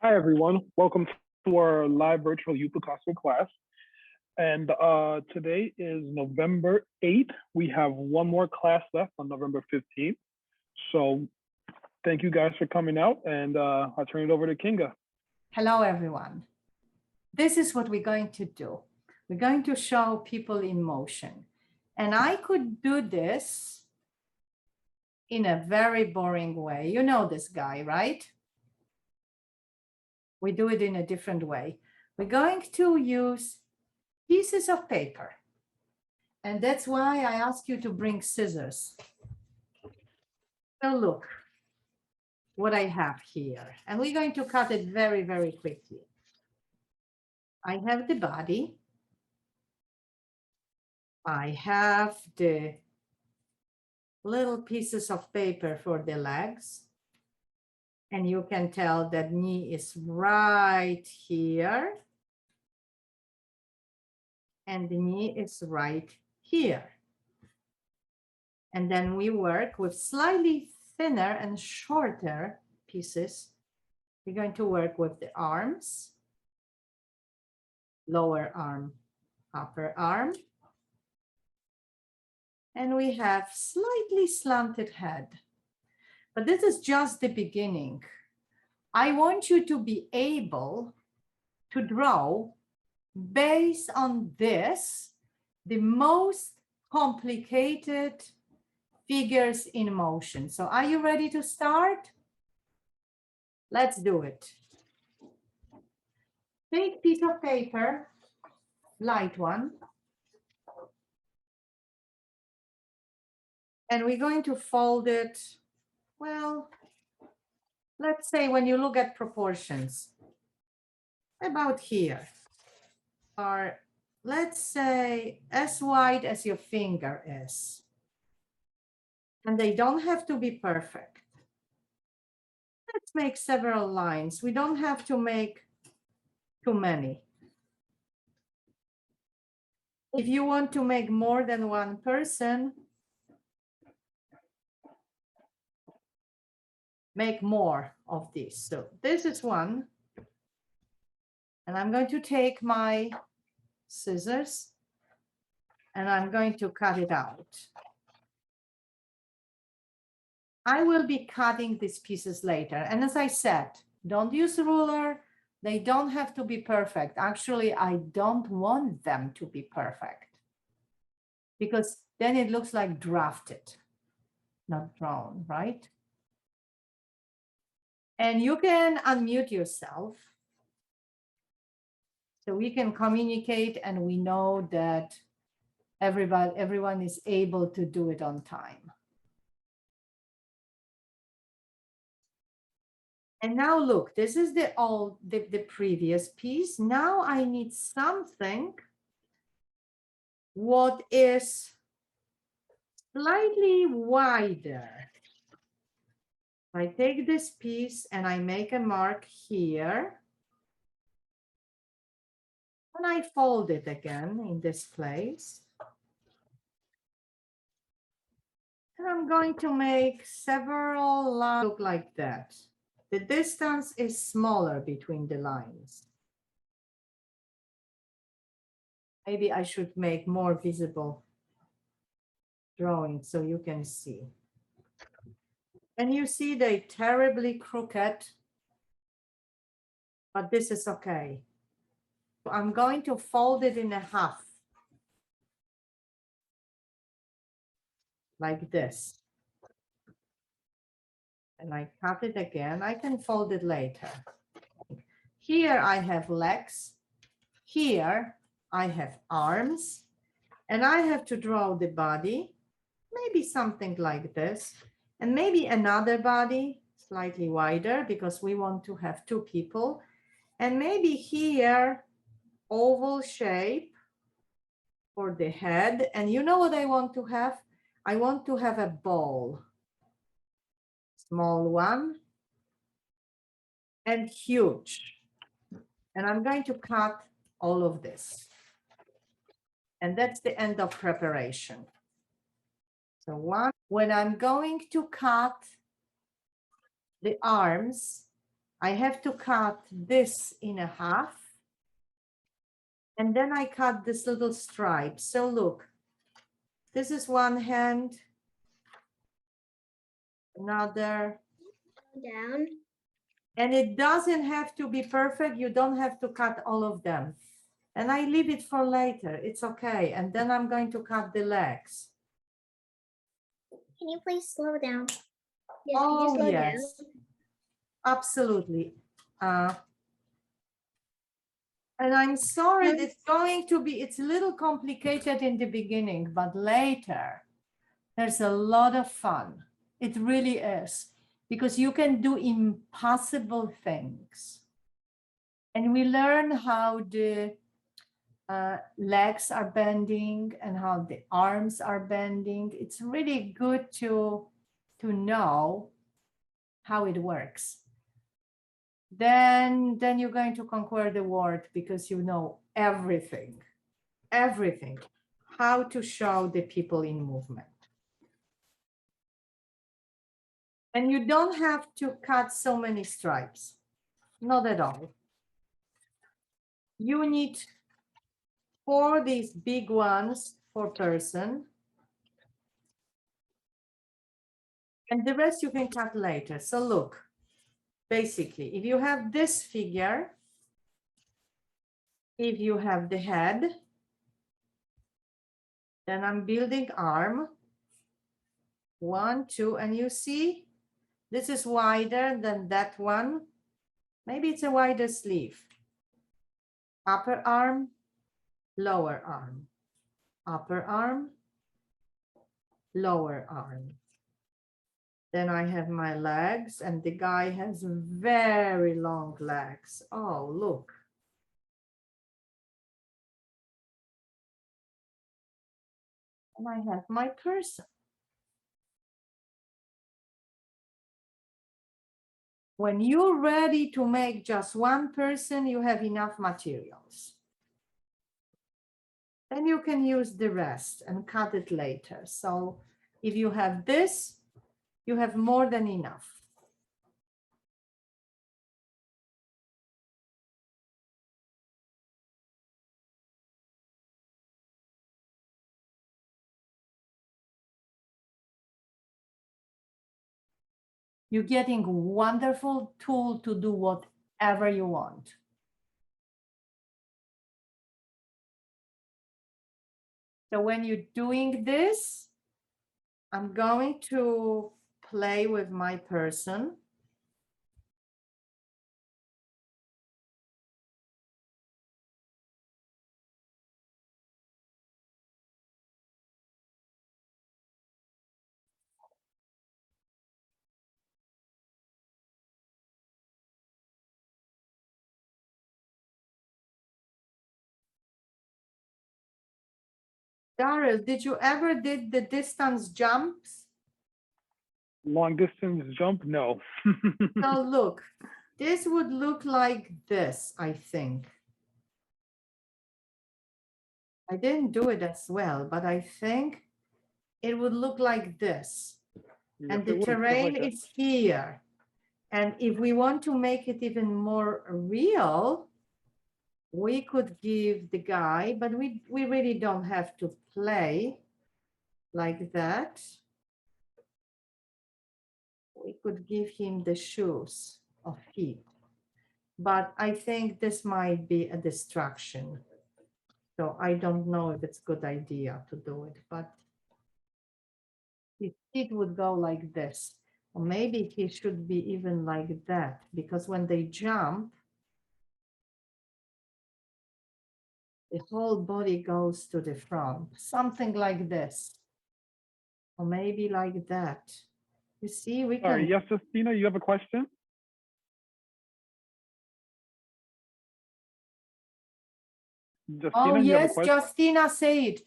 Hi, everyone. Welcome to our live virtual youth Picasso class. And today is November 8th. We have one more class left on November 15th. So thank you guys for coming out, and I'll turn it over to Kinga. Hello, everyone. This is what we're going to do. We're going to show people in motion. And I could do this in a very boring way. You know this guy, right? We do it in a different way. We're going to use pieces of paper. And that's why I ask you to bring scissors. So look what I have here. And we're going to cut it very, very quickly. I have the body. I have the little pieces of paper for the legs. And you can tell that knee is right here. And the knee is right here. And then we work with slightly thinner and shorter pieces. We're going to work with the arms, lower arm, upper arm. And we have slightly slanted head. But this is just the beginning. I want you to be able to draw based on this, the most complicated figures in motion. So are you ready to start? Let's do it. Take a piece of paper, light one. And we're going to fold it, well, let's say when you look at proportions, about here. Or let's say as wide as your finger is. And they don't have to be perfect. Let's make several lines. We don't have to make too many. If you want to make more than one person, make more of these. So this is one. And I'm going to take my scissors and I'm going to cut it out. I will be cutting these pieces later. And as I said, don't use a ruler. They don't have to be perfect. Actually, I don't want them to be perfect because then it looks like drafted, not drawn, right? And you can unmute yourself so we can communicate and we know that everyone is able to do it on time. And now look, this is the previous piece. Now I need something what is slightly wider. I take this piece and I make a mark here. And I fold it again in this place. And I'm going to make several lines look like that. The distance is smaller between the lines. Maybe I should make more visible drawings so you can see. And you see they're terribly crooked, but this is okay. I'm going to fold it in half, like this. And I cut it again. I can fold it later. Here I have legs. Here I have arms. And I have to draw the body, maybe something like this. And maybe another body, slightly wider, because we want to have two people. And maybe here, oval shape for the head. And you know what I want to have? I want to have a ball. Small one and huge. And I'm going to cut all of this. And that's the end of preparation. So when I'm going to cut the arms, I have to cut this in a half. And then I cut this little stripe. So look, this is one hand, another. Down. And it doesn't have to be perfect. You don't have to cut all of them. And I leave it for later. It's okay. And then I'm going to cut the legs. Can you please slow down? Yes, Oh, can you slow yes. down? Absolutely. And I'm sorry, it's going to be, it's a little complicated in the beginning, but later there's a lot of fun. It really is, because you can do impossible things. And we learn how the legs are bending and how the arms are bending. It's really good to know how it works. Then you're going to conquer the world because you know everything, how to show the people in movement. And you don't have to cut so many stripes, not at all. You need 4 these big ones per person. And the rest you can cut later. So look, basically, if you have this figure, if you have the head, then I'm building arm. 1, 2, and you see, this is wider than that one. Maybe it's a wider sleeve. Upper arm, lower arm, upper arm, lower arm. Then I have my legs, and the guy has very long legs. Oh, look. And I have my person. When you're ready to make just one person, you have enough materials. Then you can use the rest and cut it later. So if you have this, you have more than enough. You're getting a wonderful tool to do whatever you want. So when you're doing this, I'm going to play with my person. Daryl, did you ever did the distance jumps? Long distance jump? No. So look, this would look like this, I think. I didn't do it as well, but I think it would look like this. And the terrain is here. And if we want to make it even more real, we could give the guy, but we really don't have to play like that. We could give him the shoes of feet. But I think this might be a distraction. So I don't know if it's a good idea to do it, but his feet would go like this. Or maybe he should be even like that, because when they jump, the whole body goes to the front, something like this. Or maybe like that. You see, we can. Sorry, yes, Justina, you have a question? Justina, Oh, you have a yes, question? Justina, say it.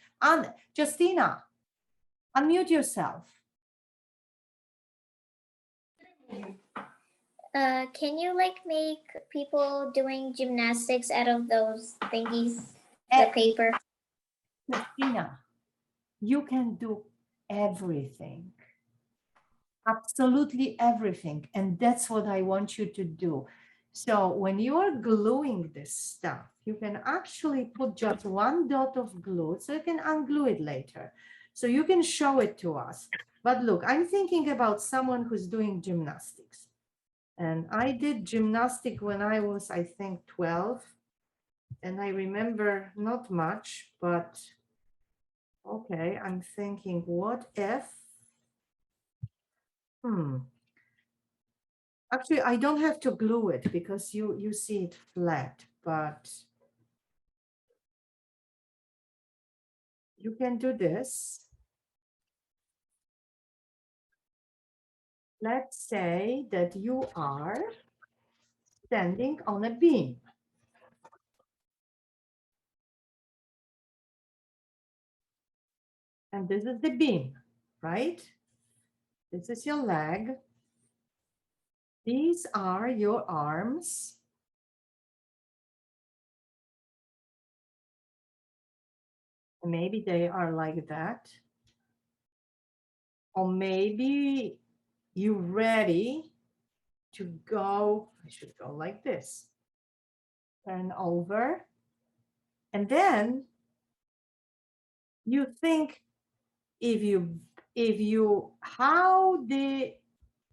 Justina, unmute yourself. Can you like make people doing gymnastics out of those thingies, the paper? Justina, you can do everything. Absolutely everything. And that's what I want you to do. So when you are gluing this stuff, you can actually put just one dot of glue so you can unglue it later. So you can show it to us. But look, I'm thinking about someone who's doing gymnastics. And I did gymnastic when I was, I think, 12. And I remember not much, but okay, I'm thinking, what if? Actually, I don't have to glue it because you see it flat, but you can do this. Let's say that you are standing on a beam. And this is the beam, right? This is your leg. These are your arms. Maybe they are like that. Or maybe you're ready to go. I should go like this. Turn over. And then you think how the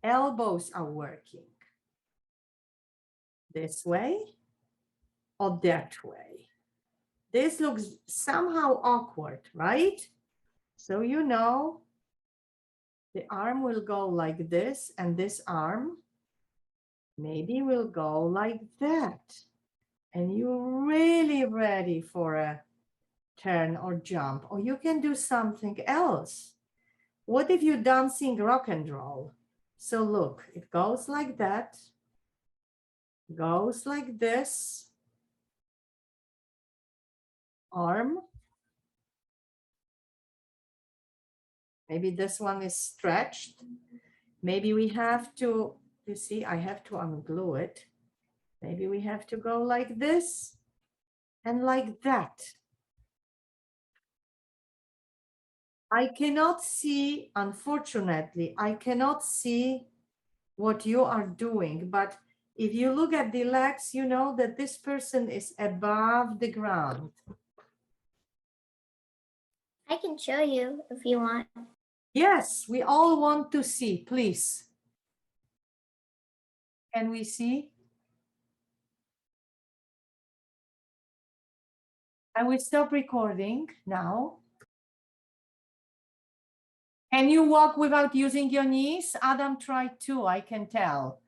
elbows are working. This way or that way. This looks somehow awkward, right? So you know the arm will go like this and this arm maybe will go like that. And you're really ready for a turn or jump, or you can do something else. What if you're dancing rock and roll? So look, it goes like that, goes like this, arm. Maybe this one is stretched. Maybe we have to, you see, I have to unglue it. Maybe we have to go like this and like that. I cannot see, unfortunately, I cannot see what you are doing, but if you look at the legs, you know that this person is above the ground. I can show you if you want. Yes, we all want to see, please. Can we see? I will stop recording now. Can you walk without using your knees? Adam tried too, I can tell.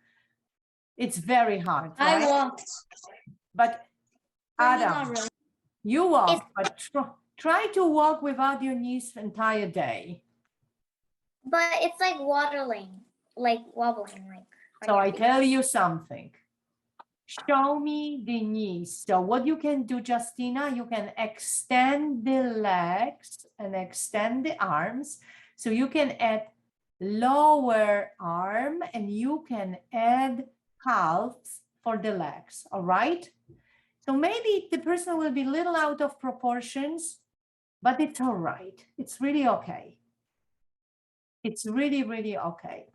It's very hard, right? I walked. But Adam, you walk, but try to walk without your knees the entire day. But it's like waddling, like wobbling, like. So I tell you something. Show me the knees. So what you can do, Justina, you can extend the legs and extend the arms. So you can add lower arm and you can add calves for the legs, all right? So maybe the person will be a little out of proportions, but it's all right. It's really okay. It's really, really okay.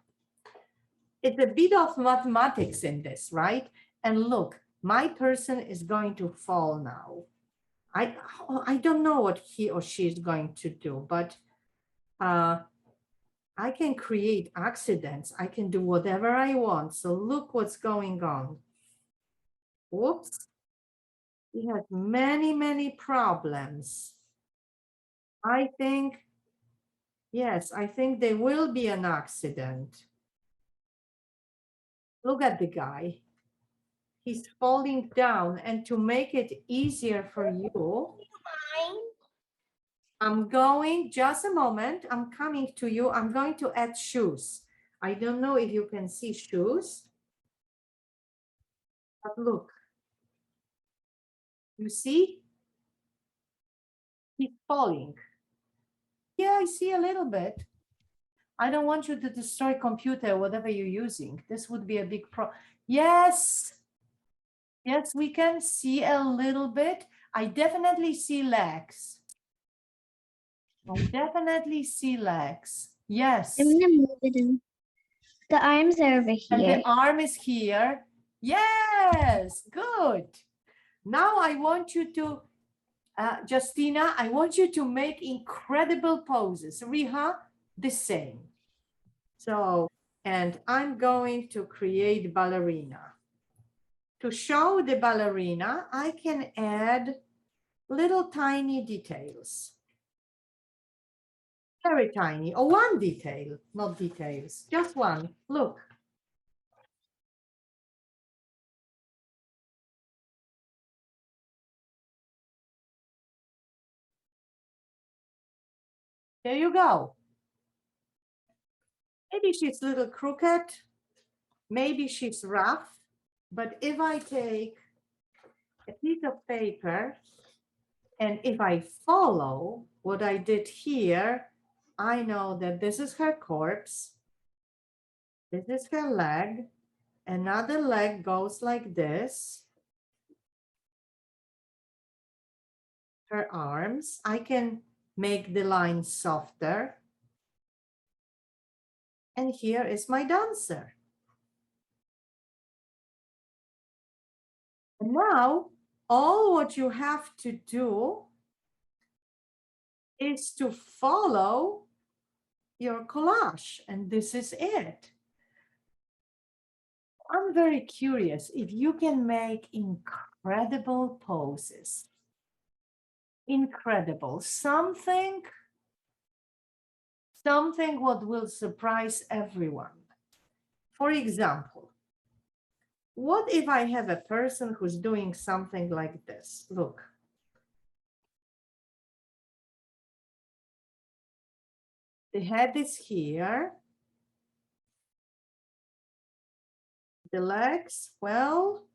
It's a bit of mathematics in this, right? And look, my person is going to fall now. I don't know what he or she is going to do, but I can create accidents. I can do whatever I want. So look what's going on. Whoops. He has many, many problems. I think, yes, I think there will be an accident. Look at the guy. He's falling down, and to make it easier for you, I'm going, just a moment, I'm coming to you. I'm going to add shoes. I don't know if you can see shoes, but look. You see? He's falling. Yeah, I see a little bit. I don't want you to destroy computer, whatever you're using. This would be a big problem. Yes. Yes, we can see a little bit. I definitely see legs. I definitely see legs. Yes. I'm gonna move it in. The arms are over And here. the arm is here. Yes, good. Now I want you to, Justina, I want you to make incredible poses. Riha, the same. So, and I'm going to create ballerina. To show the ballerina, I can add little tiny details. Very tiny, or one detail, not details, just one. Look. There you go. Maybe she's a little crooked, maybe she's rough, but if I take a piece of paper and if I follow what I did here, I know that this is her corpse, this is her leg, another leg goes like this, her arms. I can make the line softer. And here is my dancer. And now, all what you have to do is to follow your collage, and this is it. I'm very curious if you can make incredible poses. Incredible. Something what will surprise everyone. For example, what if I have a person who's doing something like this? Look. The head is here. The legs, well,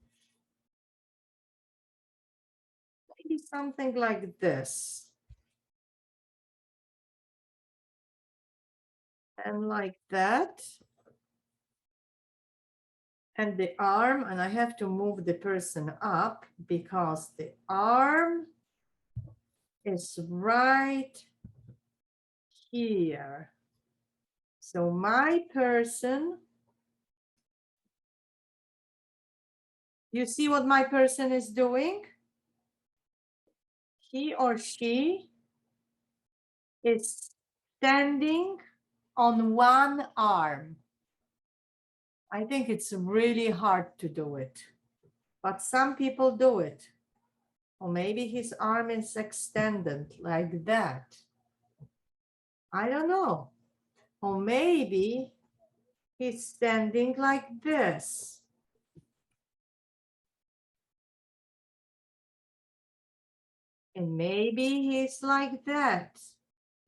maybe something like this. And like that. And the arm, and I have to move the person up because the arm is right here. So my person, you see what my person is doing? He or she is standing on one arm. I think it's really hard to do it, but some people do it. Or maybe his arm is extended like that. I don't know. Or maybe he's standing like this. And maybe he's like that.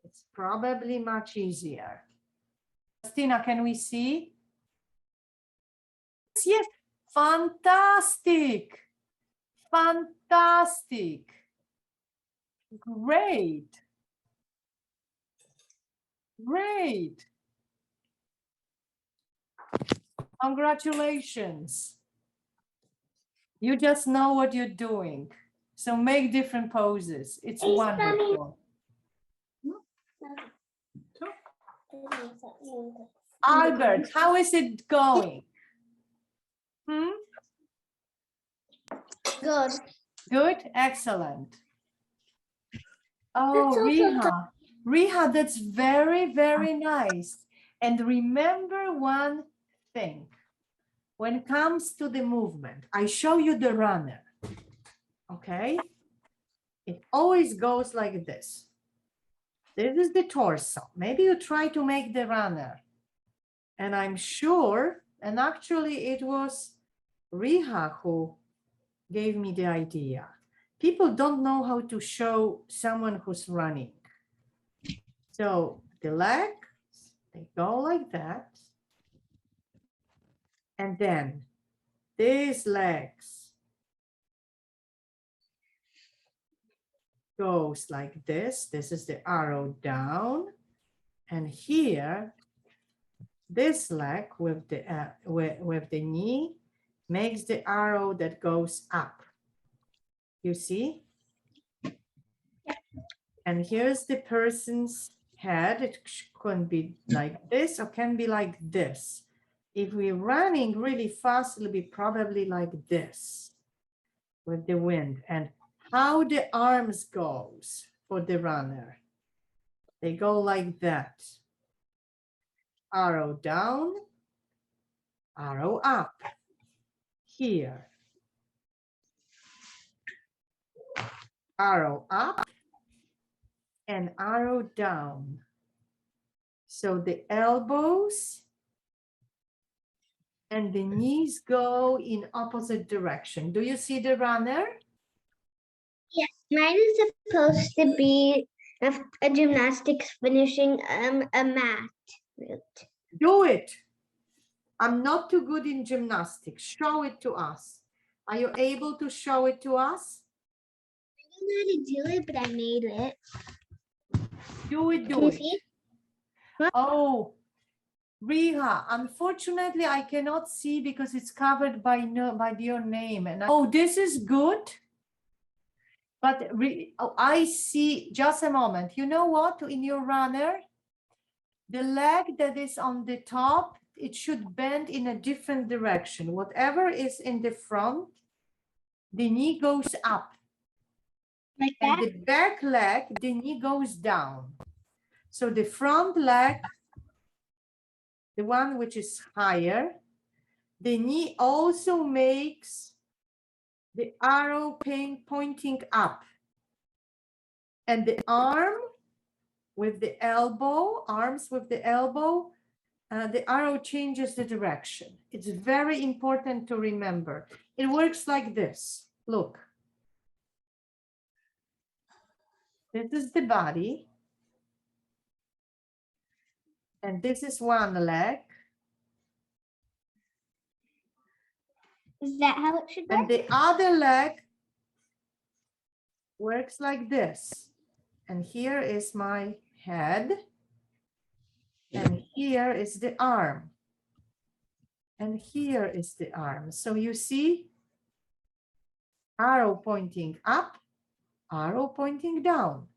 It's probably much easier. Christina, can we see? Yes, fantastic. Fantastic. Great. Great. Congratulations. You just know what you're doing. So make different poses. It's wonderful. Albert, how is it going? Good. Good, excellent. Oh, Riha. Riha, that's very, very nice. And remember one thing. When it comes to the movement, I show you the runner, okay? It always goes like this. This is the torso. Maybe you try to make the runner. And I'm sure, and actually it was Riha who gave me the idea. People don't know how to show someone who's running. So the legs, they go like that. And then these legs goes like this. This is the arrow down. And here, this leg with the knee makes the arrow that goes up. You see? And here's the person's head. It can be like this or can be like this. If we're running really fast, it'll be probably like this with the wind. And how the arms goes for the runner. They go like that. Arrow down, arrow up. Here. Arrow up and arrow down. So the elbows and the knees go in opposite direction. Do you see the runner? Yes, mine is supposed to be a gymnastics finishing a mat route. Do it. I'm not too good in gymnastics. Show it to us. Are you able to show it to us? I don't know how to do it, but I made it. Do it, Can do you it. see? Oh, Riha, unfortunately, I cannot see because it's covered by your name. And oh, this is good. But I see, just a moment. You know what? In your runner, the leg that is on the top, it should bend in a different direction. Whatever is in the front, the knee goes up. Like And that? the back leg, the knee goes down. So the front leg, the one which is higher, the knee also makes the arrow pointing up. And the arm with the elbow, arms with the elbow, the arrow changes the direction. It's very important to remember. It works like this. Look. This is the body. And this is one leg. Is that how it should And work? the other leg works like this. And here is my head. And here is the arm. And here is the arm. So you see, arrow pointing up, arrow pointing down,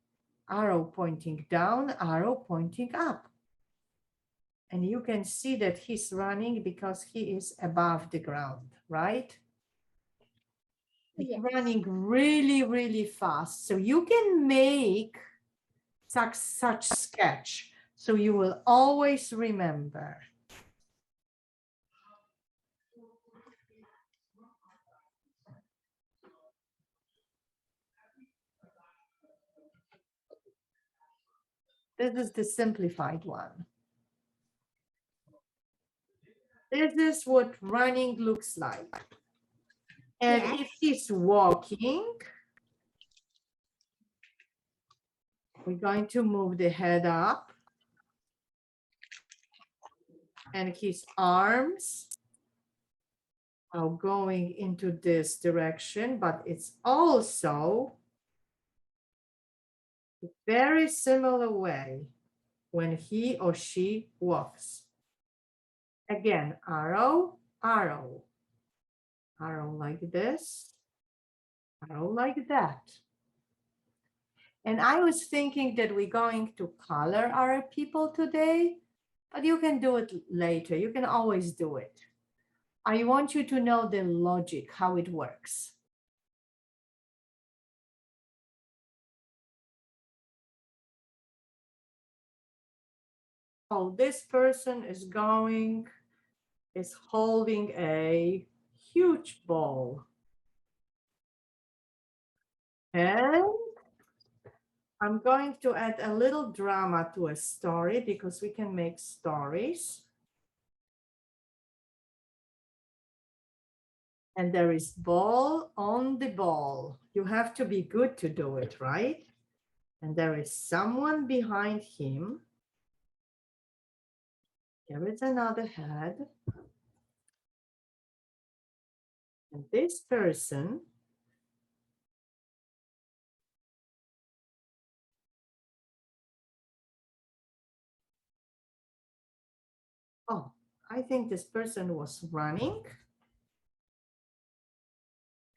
arrow pointing down, arrow pointing up. And you can see that he's running because he is above the ground, right? He's Yes. running really, really fast. So you can make such sketch. So you will always remember. This is the simplified one. This is what running looks like. And Yes. if he's walking, we're going to move the head up. And his arms are going into this direction, but it's also a very similar way when he or she walks. Again, arrow, arrow, arrow like this, arrow like that. And I was thinking that we're going to color our people today, but you can do it later. You can always do it. I want you to know the logic, how it works. Oh, this person is holding a huge ball. And I'm going to add a little drama to a story because we can make stories. And there is ball on the ball. You have to be good to do it, right? And there is someone behind him. Here is another head. And this person I think this person was running.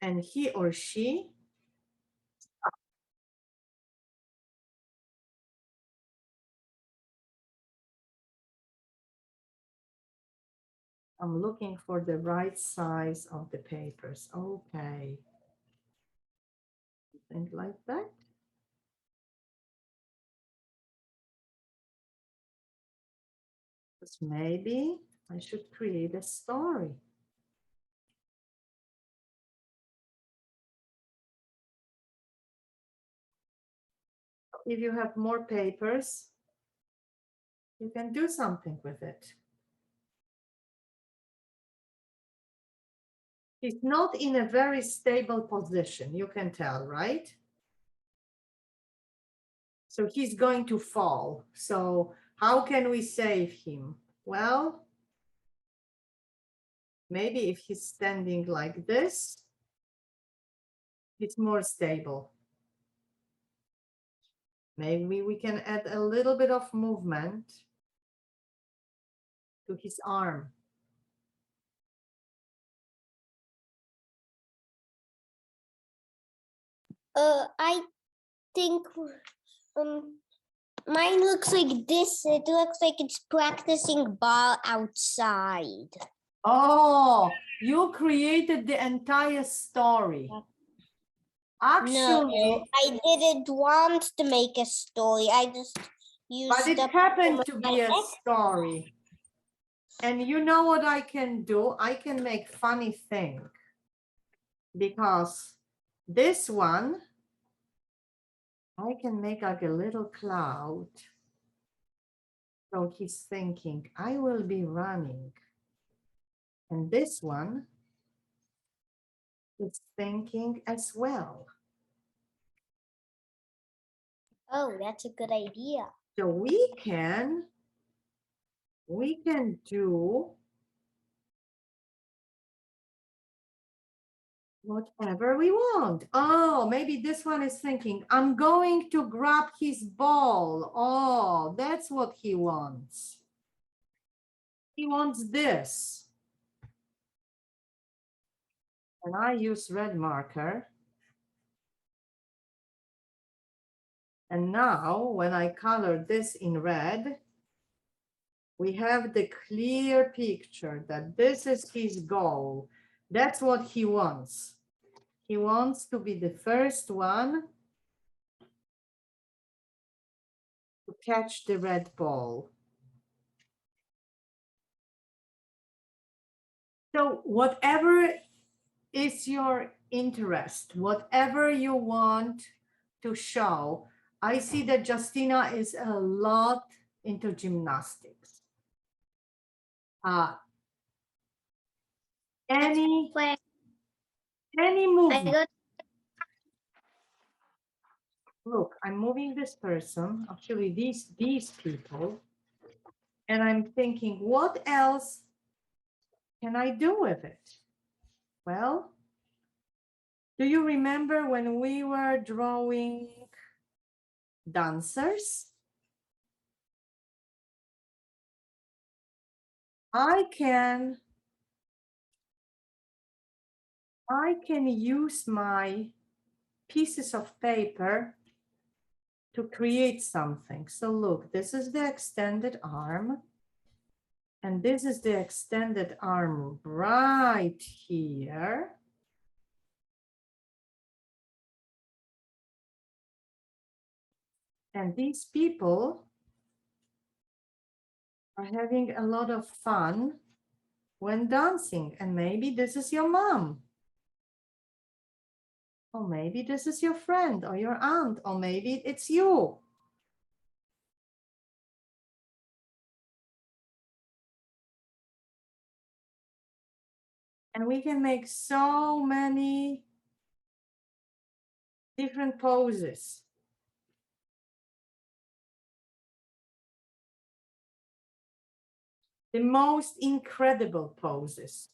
And he or she I'm looking for the right size of the papers. Okay. Think like that. Because maybe I should create a story. If you have more papers, you can do something with it. He's not in a very stable position, you can tell, right? So he's going to fall. So how can we save him? Well, maybe if he's standing like this, it's more stable. Maybe we can add a little bit of movement to his arm. I think mine looks like this. It looks like it's practicing ball outside. Oh, you created the entire story. Actually, No, I didn't want to make a story. I just used but it happened to be a story. And you know what I can do? I can make funny thing. Because this one, I can make like a little cloud. So he's thinking, I will be running. And this one is thinking as well. Oh, that's a good idea. So we can do whatever we want. Oh, maybe this one is thinking, I'm going to grab his ball. Oh, that's what he wants. He wants this. And I use red marker. And now when I color this in red, we have the clear picture that this is his goal. That's what he wants. He wants to be the first one to catch the red ball. So whatever is your interest, whatever you want to show, I see that Justina is a lot into gymnastics. Any movement. Look, I'm moving this person, actually these people, and I'm thinking, what else can I do with it? Well, do you remember when we were drawing dancers? I can use my pieces of paper to create something. So look, this is the extended arm. And this is the extended arm right here. And these people are having a lot of fun when dancing. And maybe this is your mom. Or maybe this is your friend or your aunt, or maybe it's you. And we can make so many different poses. The most incredible poses.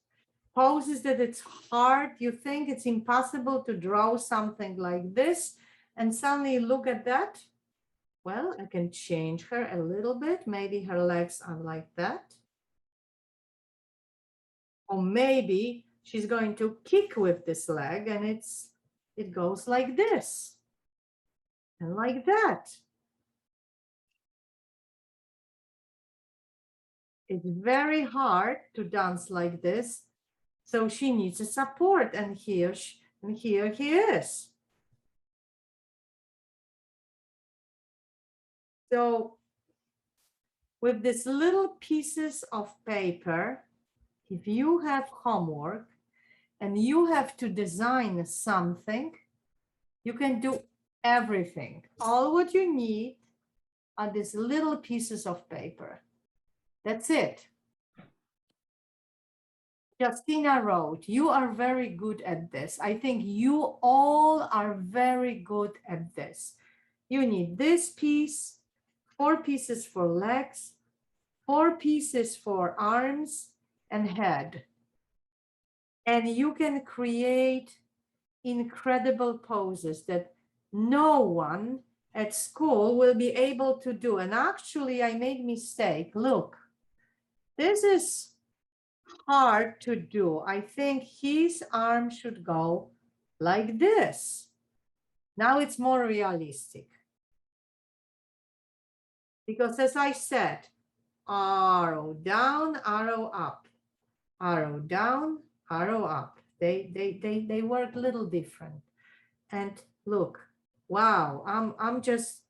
Poses that it's hard, you think it's impossible to draw something like this, and suddenly look at that. Well, I can change her a little bit. Maybe her legs are like that. Or maybe she's going to kick with this leg and it goes like this and like that. It's very hard to dance like this. So she needs a support, and here he is. So with these little pieces of paper, if you have homework and you have to design something, you can do everything. All what you need are these little pieces of paper. That's it. Justina wrote, you are very good at this. I think you all are very good at this. You need this piece, 4 pieces for legs, 4 pieces for arms and head. And you can create incredible poses that no one at school will be able to do. And actually, I made a mistake. Look, this is hard to do. I think his arm should go like this. Now it's more realistic. Because as I said, arrow down, arrow up, arrow down, arrow up. They work a little different. And look, wow, I'm just,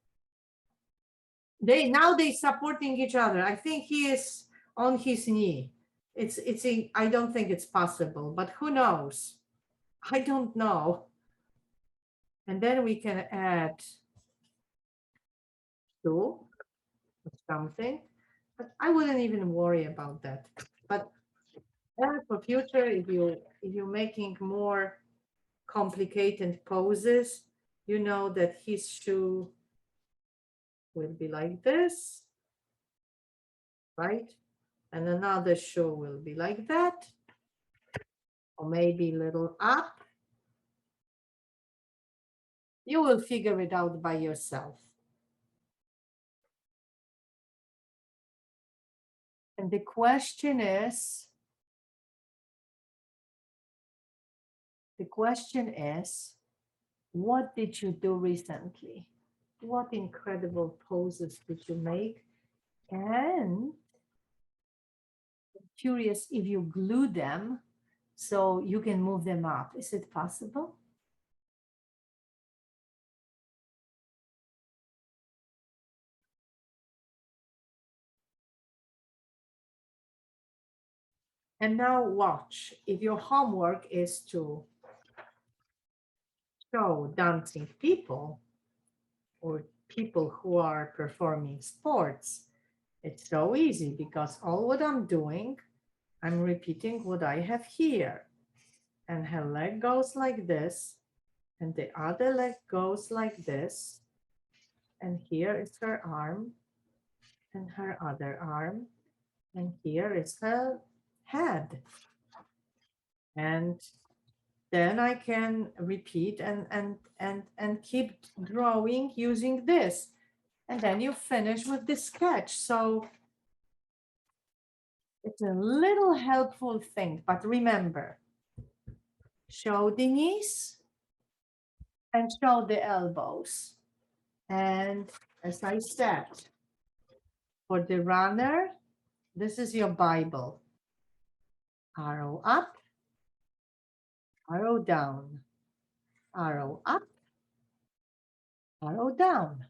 now they supporting each other. I think he is on his knee. I don't think it's possible, but who knows? I don't know. And then we can add 2 or something, but I wouldn't even worry about that. But for future, if you're making more complicated poses, you know that his shoe will be like this, right? And another shoe will be like that, or maybe a little up. You will figure it out by yourself. And the question is, what did you do recently? What incredible poses did you make? And I'm curious if you glue them so you can move them up. Is it possible? And now watch. If your homework is to show dancing people or people who are performing sports, it's so easy because all what I'm doing, I'm repeating what I have here. And her leg goes like this, and the other leg goes like this. And here is her arm, and her other arm, and here is her head. And then I can repeat and keep drawing using this. And then you finish with the sketch. So it's a little helpful thing, but remember, show the knees and show the elbows. And as I said, for the runner, this is your Bible. Arrow up, arrow down, arrow up, arrow down.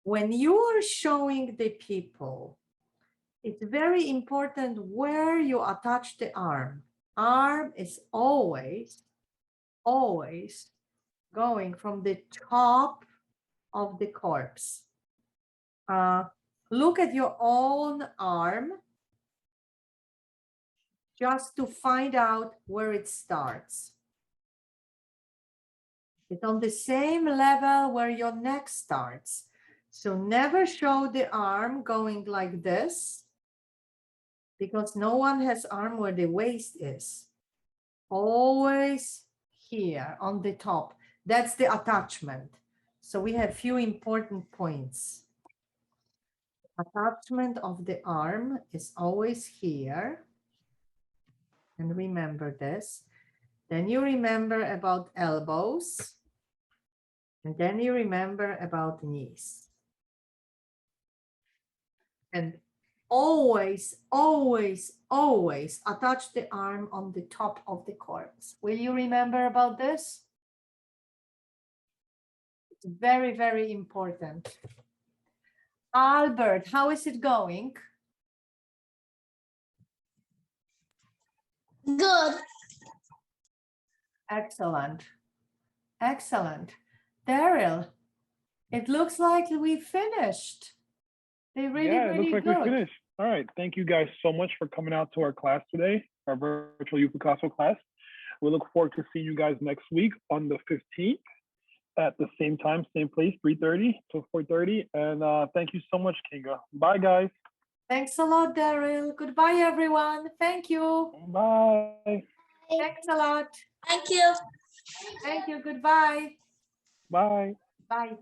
When you are showing the people, it's very important where you attach the arm. Arm is always going from the top of the corpse. Look at your own arm just to find out where it starts. It's on the same level where your neck starts. So never show the arm going like this, because no one has arm where the waist is. Always here on the top. That's the attachment. So we have few important points. Attachment of the arm is always here. And remember this. Then you remember about elbows. And then you remember about knees. And always, always, always attach the arm on the top of the corpse. Will you remember about this? It's very, very important. Albert, how is it going? Good. Excellent. Excellent. Daryl, it looks like we finished. They really, Yeah, it really looks like good. we finished. All right. Thank you guys so much for coming out to our class today, our virtual Youth Picasso class. We look forward to seeing you guys next week on the 15th at the same time, same place, 3:30 to 4:30. And thank you so much, Kinga. Bye, guys. Thanks a lot, Daryl. Goodbye, everyone. Thank you. Bye. Thanks a lot. Thank you. Thank you. Goodbye. Bye. Bye.